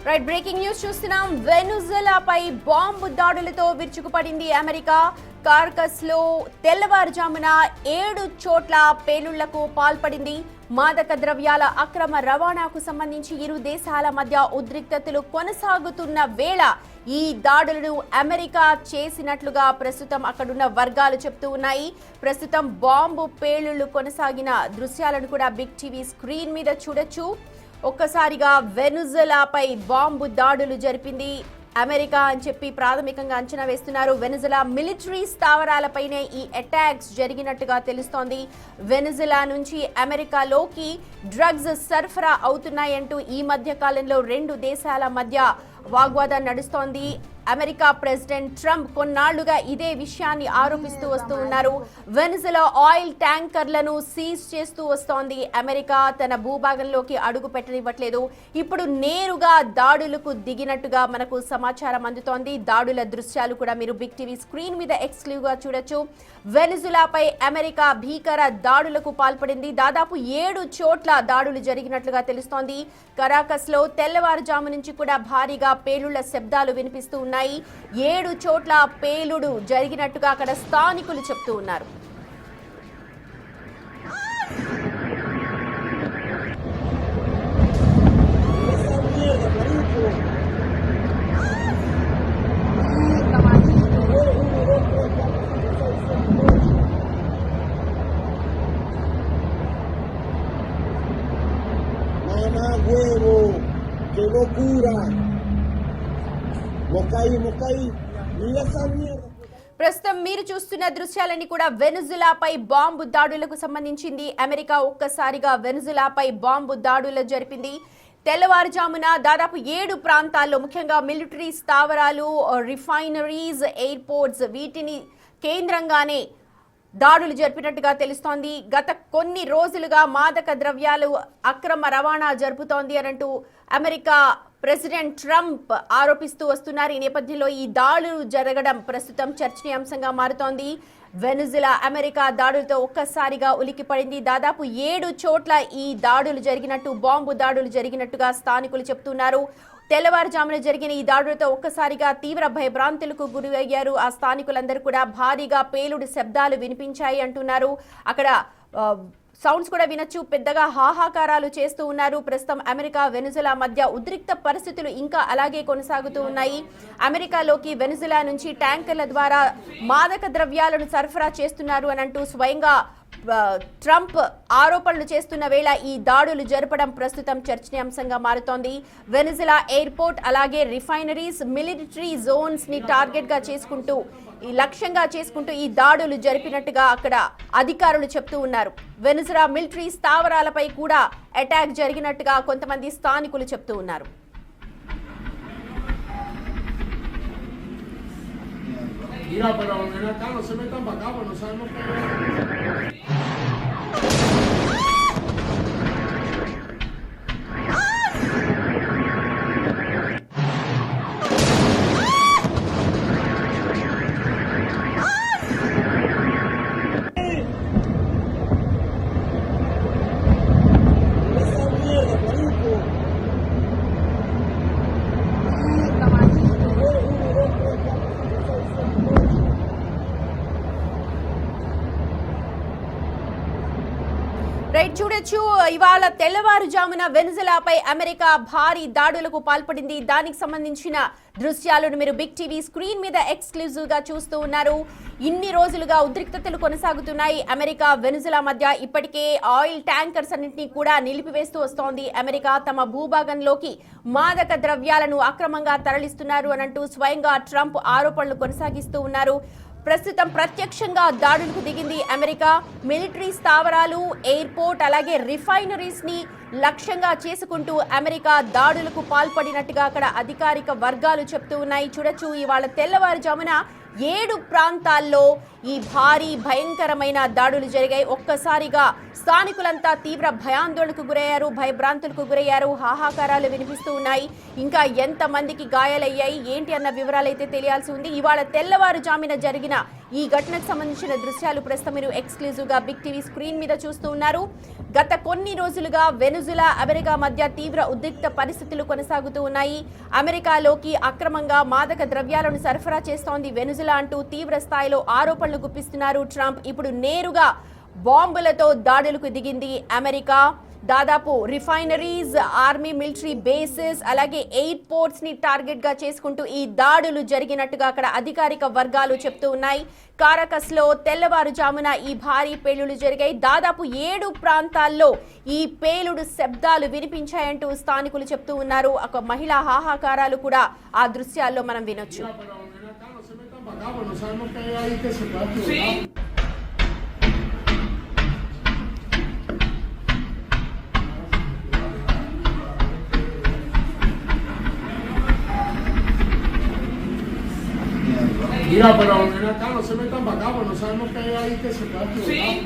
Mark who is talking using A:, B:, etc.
A: Right breaking news చూస్తున్నాం. వెనుజులాపై bomb దాడులతో విరుచుకుపడింది America. Carcass లో తెల్లవారుజామున 7 చోట్ల పేలుళ్లకు పాల్పడింది. మాదక ద్రవ్యాల అక్రమ రవాణాకు సంబంధించి ఇరు దేశాల మధ్య ఉద్రిక్తతలు కొనసాగుతున్న వేళ ఈ దాడులను అమెరికా చేసినట్లుగా ప్రస్తుతం అక్కడున్న వర్గాలు చెప్తూ ఉన్నాయి. ప్రస్తుతం బాంబు పేలుళ్లు కొనసాగిన దృశ్యాలను కూడా బిగ్ టీవీ స్క్రీన్ మీద చూడొచ్చు. ఒక్కసారిగా వెనుజులాపై బాంబు దాడులు జరిపింది అమెరికా అని చెప్పి ప్రాథమికంగా అంచనా వేస్తున్నారు. వెనుజులా మిలిటరీ స్థావరాలపైనే ఈ అటాక్స్ జరిగినట్టుగా తెలుస్తోంది. వెనుజులా నుంచి అమెరికాలోకి డ్రగ్స్ సరఫరా అవుతున్నాయంటూ ఈ మధ్య కాలంలో 2 దేశాల మధ్య వాగ్వాదం నడుస్తోంది. అమెరికా ప్రెసిడెంట్ ట్రంప్ కొన్నాళ్లుగా ఇదే విషయాన్ని ఆరోపిస్తూ వస్తూ ఉన్నారు. వెనుజులా ఆయిల్ ట్యాంకర్లను సీజ్ చేస్తూ వస్తోంది అమెరికా. తన భూభాగంలోకి అడుగు పెట్టనివ్వట్లేదు. ఇప్పుడు నేరుగా దాడులకు దిగినట్టుగా మనకు సమాచారం అందుతోంది. దాడుల దృశ్యాలు కూడా మీరు బిగ్ టీవీ స్క్రీన్ మీద ఎక్స్క్లూజివ్ గా చూడొచ్చు. వెనుజులాపై అమెరికా భీకర దాడులకు పాల్పడింది. దాదాపు 7 చోట్ల దాడులు జరిగినట్లుగా తెలుస్తోంది. కరాకస్ లో తెల్లవారుజాము నుంచి కూడా భారీగా పేలుళ్ల శబ్దాలు వినిపిస్తూ ఉన్నాయి. 7 చోట్ల పేలుడు జరిగినట్టుగా అక్కడ స్థానికులు చెప్తూ ఉన్నారు.
B: ¡Qué locura! Mokai, mira esa mierda.
A: ప్రస్తుతం మీరు చూస్తున్న దృశ్యాలన్నీ కూడా వెనుజులాపై బాంబు దాడులకు సంబంధించింది. అమెరికా ఒక్కసారిగా వెనుజులాపై బాంబు దాడులు జరిపింది. తెల్లవారుజామున దాదాపు 7 ప్రాంతాల్లో ముఖ్యంగా మిలిటరీ స్థావరాలు, రిఫైనరీస్, ఎయిర్పోర్ట్స్ వీటిని కేంద్రంగానే దాడులు జరిపినట్టుగా తెలుస్తోంది. గత కొన్ని రోజులుగా మాదక ద్రవ్యాలు అక్రమ రవాణా జరుపుతోంది అనంటూ అమెరికా ప్రెసిడెంట్ ట్రంప్ ఆరోపిస్తూ వస్తున్నారు. ఈ నేపథ్యంలో ఈ దాడులు జరగడం ప్రస్తుతం చర్చనీయాంశంగా మారుతోంది. వెనుజులా అమెరికా దాడులతో ఒక్కసారిగా ఉలికిపడింది. దాదాపు 7 చోట్ల ఈ దాడులు జరిగినట్టు, బాంబు దాడులు జరిగినట్టుగా స్థానికులు చెప్తున్నారు. తెల్లవారుజామున జరిగిన ఈ దాడులతో ఒక్కసారిగా తీవ్ర భయభ్రాంతులకు గురి అయ్యారు. ఆ స్థానికులందరూ కూడా భారీగా పేలుడు శబ్దాలు వినిపించాయి అంటున్నారు. అక్కడ సౌండ్స్ కూడా వినొచ్చు. పెద్దగా హాహాకారాలు చేస్తూ ఉన్నారు. ప్రస్తుతం అమెరికా వెనుజులా మధ్య ఉద్రిక్త పరిస్థితులు ఇంకా అలాగే కొనసాగుతూ ఉన్నాయి. అమెరికాలోకి వెనుజులా నుంచి ట్యాంకర్ల ద్వారా మాదక ద్రవ్యాలను సరఫరా చేస్తున్నారు అని అంటూ స్వయంగా ట్రంప్ ఆరోపణలు చేస్తున్న వేళ ఈ దాడులు జరపడం ప్రస్తుతం చర్చనీయాంశంగా మారుతోంది. వెనుజులా ఎయిర్పోర్ట్ అలాగే రిఫైనరీస్, మిలిటరీ జోన్స్ ని టార్గెట్ గా చేసుకుంటూ ఈ లక్ష్యంగా చేసుకుంటూ ఈ దాడులు జరిపినట్టుగా అక్కడ అధికారులు చెప్తూ ఉన్నారు. వెనుజులా మిలిటరీ స్థావరాలపై కూడా అటాక్ జరిగినట్టుగా కొంతమంది స్థానికులు చెప్తూ ఉన్నారు.
C: Mira, pero ven acá, no se metan para acá, pues no sabemos qué.
A: Right చూడొచ్చు. ఇవాళ తెల్లవారుజామున వెనుజులాపై అమెరికా భారీ దాడులకు పాల్పడింది. దానికి సంబంధించిన దృశ్యాలను మీరు బిగ్ టీవీ స్క్రీన్ మీద ఎక్స్క్లూజివ్ గా చూస్తూ ఉన్నారు. ఇన్ని రోజులుగా ఉద్రిక్తతలు కొనసాగుతున్నాయి అమెరికా వెనుజులా మధ్య. ఇప్పటికే ఆయిల్ ట్యాంకర్స్ అన్నింటినీ కూడా నిలిపివేస్తూ వస్తోంది అమెరికా. తమ భూభాగంలోకి మాదక ద్రవ్యాలను అక్రమంగా తరలిస్తున్నారు అనంటూ స్వయంగా ట్రంప్ ఆరోపణలు కొనసాగిస్తూ ఉన్నారు. ప్రస్తుతం ప్రత్యక్షంగా దాడులకు దిగింది అమెరికా. మిలిటరీ స్థావరాలు, ఎయిర్పోర్ట్ అలాగే రిఫైనరీస్ ని లక్ష్యంగా చేసుకుంటూ అమెరికా దాడులకు పాల్పడినట్టుగా అక్కడ అధికారిక వర్గాలు చెప్తూ ఉన్నాయి. చూడొచ్చు, ఇవాళ తెల్లవారుజామున 7 ప్రాంతాల్లో ఈ భారీ భయంకరమైన దాడులు జరిగాయి. ఒక్కసారిగా స్థానికులంతా తీవ్ర భయాందోళనకు గురయ్యారు, భయభ్రాంతులకు గురయ్యారు. హాహాకారాలు వినిపిస్తూ ఉన్నాయి. ఇంకా ఎంత మందికి గాయాలయ్యాయి ఏంటి అన్న వివరాలు అయితే తెలియాల్సి ఉంది. ఇవాళ తెల్లవారుజామున జరిగిన ఈ ఘటనకు సంబంధించిన దృశ్యాలు ప్రస్తుతం మీరు ఎక్స్క్లూజివ్ గా బిగ్ టీవీ స్క్రీన్ మీద చూస్తూ ఉన్నారు. గత కొన్ని రోజులుగా వెనుజులా అమెరికా మధ్య తీవ్ర ఉద్రిక్త పరిస్థితులు కొనసాగుతూ ఉన్నాయి. అమెరికాలోకి అక్రమంగా మాదక ద్రవ్యాలను సరఫరా చేస్తోంది వెనుజులా అంటూ తీవ్ర స్థాయిలో ఆరోపణలు గుప్పిస్తున్నారు ట్రంప్. ఇప్పుడు నేరుగా బాంబులతో దాడులకు దిగింది అమెరికా. దాదాపు రిఫైనరీస్, ఆర్మీ మిలిటరీ బేసెస్, అలాగే ఎయిర్పోర్ట్స్ ని టార్గెట్ గా చేసుకుంటూ ఈ దాడులు జరిగినట్టుగా అక్కడ అధికారిక వర్గాలు చెప్తూ ఉన్నాయి. కారకస్ లో తెల్లవారుజామున ఈ భారీ పేలుళ్లు జరిగాయి. దాదాపు 7 ప్రాంతాల్లో ఈ పేలుడు శబ్దాలు వినిపించాయంటూ స్థానికులు చెప్తూ ఉన్నారు. ఒక మహిళా హాహాకారాలు కూడా ఆ దృశ్యాల్లో మనం వినొచ్చు.
C: Mira, pero ven acá, no se metan para acá, pues no sabemos qué hay ahí que se puede activar.